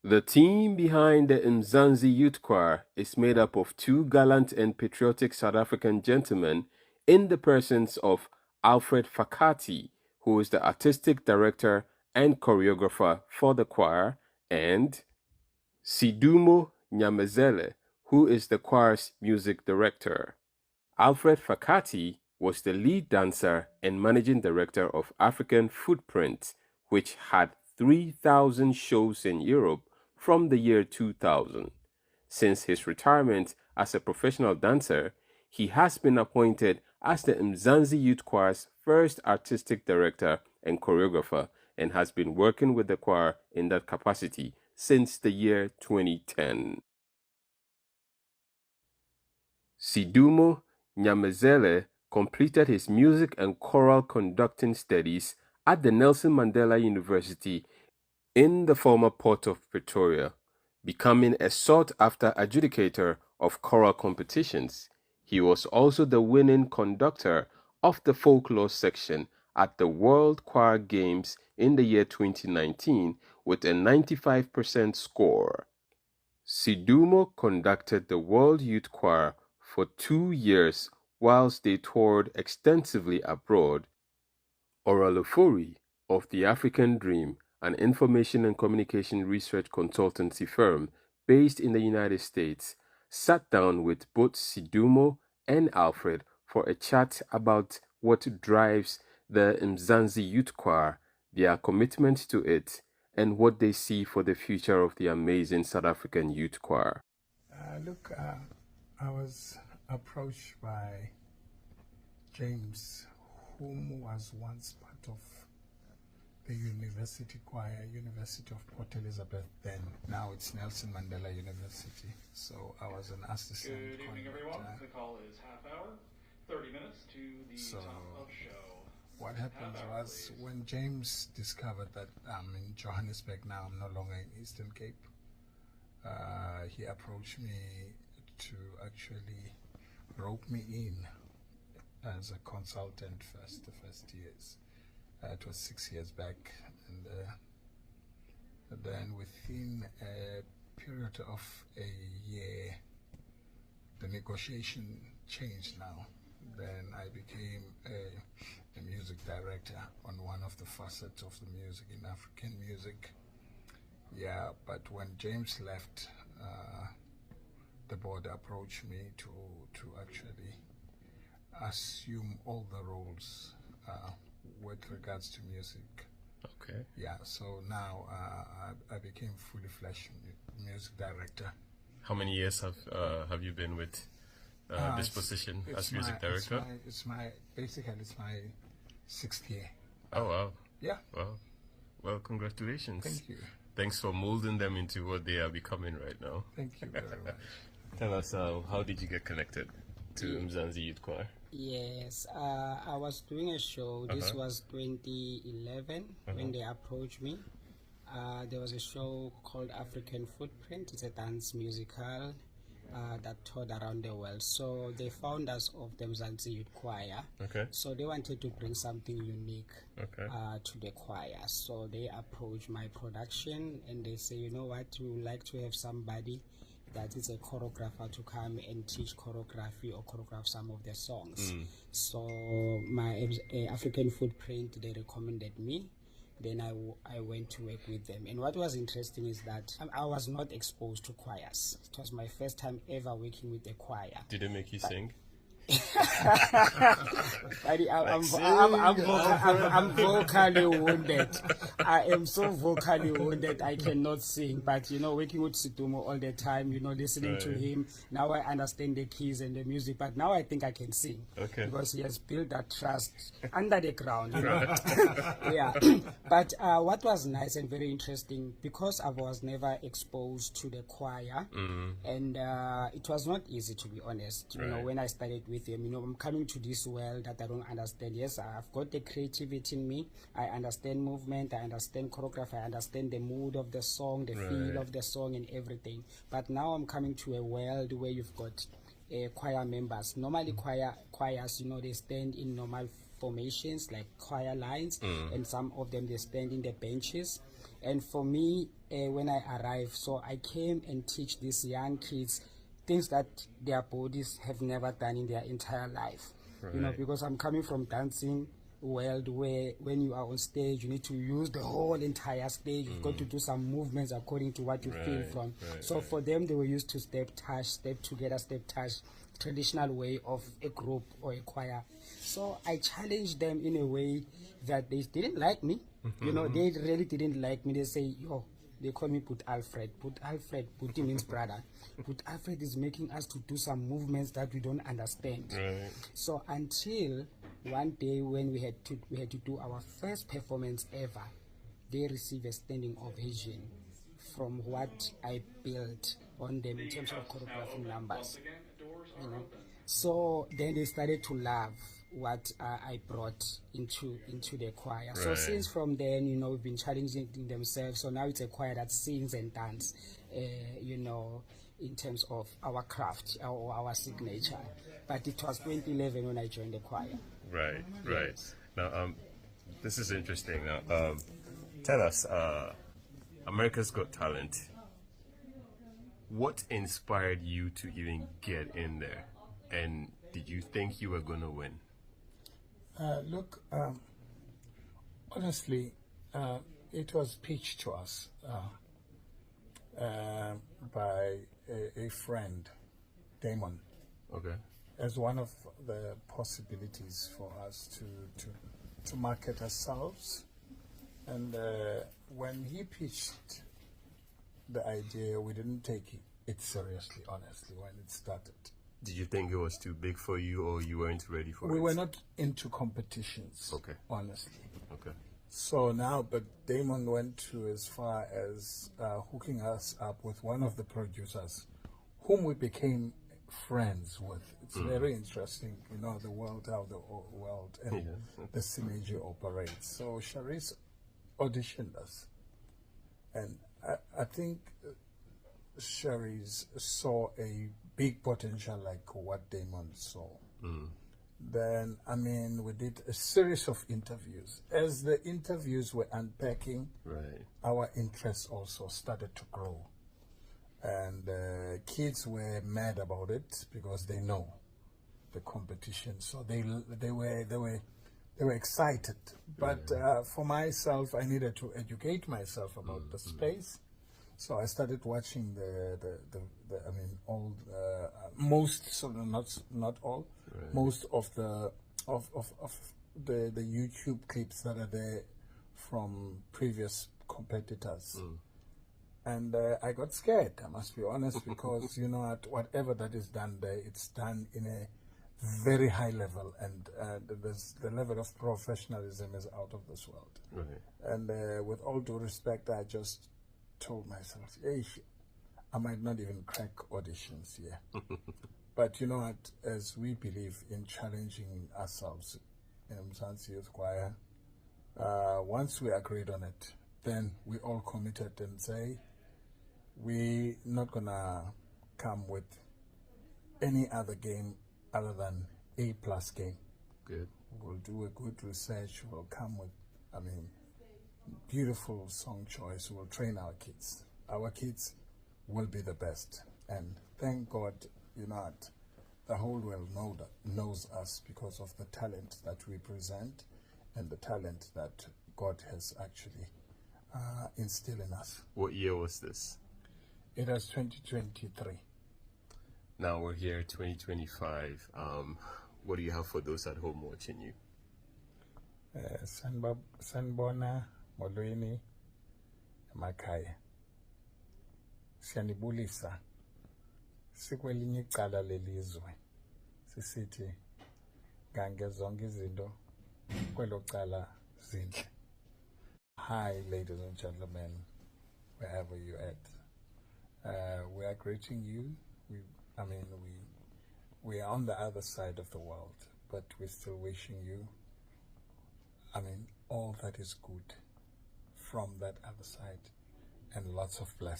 The team behind the Mzansi Youth Choir is made up of two gallant and patriotic South African gentlemen in the persons of Alfred Fakati, who is the artistic director and choreographer for the choir, and Sidumo Nyamezele, who is the choir's music director. Alfred Fakati was the lead dancer and managing director of African Footprint, which had 3,000 shows in Europe from the year 2000. Since his retirement as a professional dancer, he has been appointed as the Mzansi Youth Choir's first artistic director and choreographer and has been working with the choir in that capacity since the year 2010. Sidumo Nyamezele completed his music and choral conducting studies at the Nelson Mandela University in the former port of Pretoria, becoming a sought-after adjudicator of choral competitions. He was also the winning conductor of the folklore section at the World Choir Games in the year 2019 with a 95% score. Sidumo conducted the World Youth Choir for 2 years whilst they toured extensively abroad. Ofori of the African Dream, an information and communication research consultancy firm based in the United States, sat down with both Sidumo and Alfred for a chat about what drives the Mzansi Youth Choir, their commitment to it, and what they see for the future of the amazing South African Youth Choir. I was approached by James, whom was once part of the university choir, University of Port Elizabeth then. Now it's Nelson Mandela University. So I was an assistant. Good evening, everyone. The call is half hour, 30 minutes to the top of show. What happened was when James discovered that I'm in Johannesburg now, I'm no longer in Eastern Cape, he approached me to actually rope me in as a consultant the first years. It was 6 years back, and then within a period of a year, the negotiation changed now. Then I became a music director on one of the facets of the music in African music. Yeah, but when James left, the board approached me to actually assume all the roles with regards to music. Okay. Yeah, so now I became fully fledged music director. How many years have you been with this position as music director? It's my 6th year. Oh wow. Yeah. Wow. Well, congratulations. Thank you. Thanks for molding them into what they are becoming right now. Thank you very much. Tell us, how did you get connected to Mzansi Youth Choir? Yes, I was doing a show. This was 2011 when they approached me. There was a show called African Footprint. It's a dance musical that toured around the world. So they found us of the Mzansi Youth Choir. Okay. So they wanted to bring something unique to the choir. So they approached my production and they say, you know what, we would like to have somebody that is a choreographer to come and teach choreography or choreograph some of the songs. So my African Footprint, they recommended me. Then I went to work with them. And what was interesting is that I was not exposed to choirs. It was my first time ever working with a choir. Did it make you sing? I'm vocally wounded. I am so vocally wounded I cannot sing. But working with Sidumo all the time, listening to him, now I understand the keys and the music. But now I think I can sing because he has built that trust under the ground. Yeah. But what was nice and very interesting, because I was never exposed to the choir, and it was not easy, to be honest. When I started with them, I'm coming to this world that I don't understand. Yes, I've got the creativity in me. I understand movement, I understand choreography, I understand the mood of the song, the feel of the song and everything. But now I'm coming to a world where you've got choir members. Normally choirs, they stand in normal formations like choir lines, and some of them they stand in the benches. And for me, when I arrived, so I came and teach these young kids things that their bodies have never done in their entire life. You know, because I'm coming from dancing world where when you are on stage, you need to use the whole entire stage. You've got to do some movements according to what you feel from. So for them, they were used to step, touch, step together, step, touch, traditional way of a group or a choir. So I challenged them in a way that they didn't like me. You know, they really didn't like me. They say, yo, they call me Put Alfred. Put Alfred, Puti means brother. Put Alfred is making us to do some movements that we don't understand. So until one day when we had to do our first performance ever, they received a standing ovation from what I built on them in terms of choreography numbers. You know? So then they started to love what I brought into the choir. So since from then, you know, we've been challenging themselves. So now it's a choir that sings and dance, you know, in terms of our craft or our signature. But it was 2011 when I joined the choir. Right. Now, this is interesting. Now, tell us, America's Got Talent. What inspired you to even get in there? And did you think you were going to win? Look, honestly, it was pitched to us by a friend, Damon. Okay. As one of the possibilities for us to market ourselves. And when he pitched the idea, we didn't take it seriously, honestly, when it started. Did you think it was too big for you, or you weren't ready for it? We were not into competitions, Okay. honestly. Okay. So now, but Damon went to as far as hooking us up with one of the producers, whom we became friends with. It's very interesting, you know, the world, how the world and the synergy operates. So Sharice auditioned us, and I think Sharice saw a big potential like what Damon saw. Then, I mean, we did a series of interviews. As the interviews were unpacking, our interest also started to grow. And kids were mad about it because they know the competition. So they were excited. But for myself, I needed to educate myself about the space. So I started watching I mean, all most, so not all, most of the YouTube clips that are there from previous competitors. And I got scared, I must be honest, because, you know, at whatever that is done there, it's done in a very high level, and the level of professionalism is out of this world. And with all due respect, I just told myself, hey, I might not even crack auditions here. But you know what, as we believe in challenging ourselves in Mzansi Youth Choir, once we agreed on it, then we all committed and say, we're not gonna come with any other game other than A+ game. Good. We'll do a good research, we'll come with, I mean, beautiful song choice, we'll train our kids. Our kids will be the best. And thank God, you know, the whole world knows us because of the talent that we present and the talent that God has actually instilled in us. What year was this? It was 2023. Now we're here, 2025. What do you have for those at home watching you? Sanbona, Molweni, Makaya. Siyanibulisa. Sikwelinye icala lelizwe. Sisithi gange zonke izinto kwelo cala zinhle. Hi, ladies and gentlemen, wherever you're at. We are greeting you. We are on the other side of the world, but we're still wishing you, all that is good from that other side, and lots of blessings.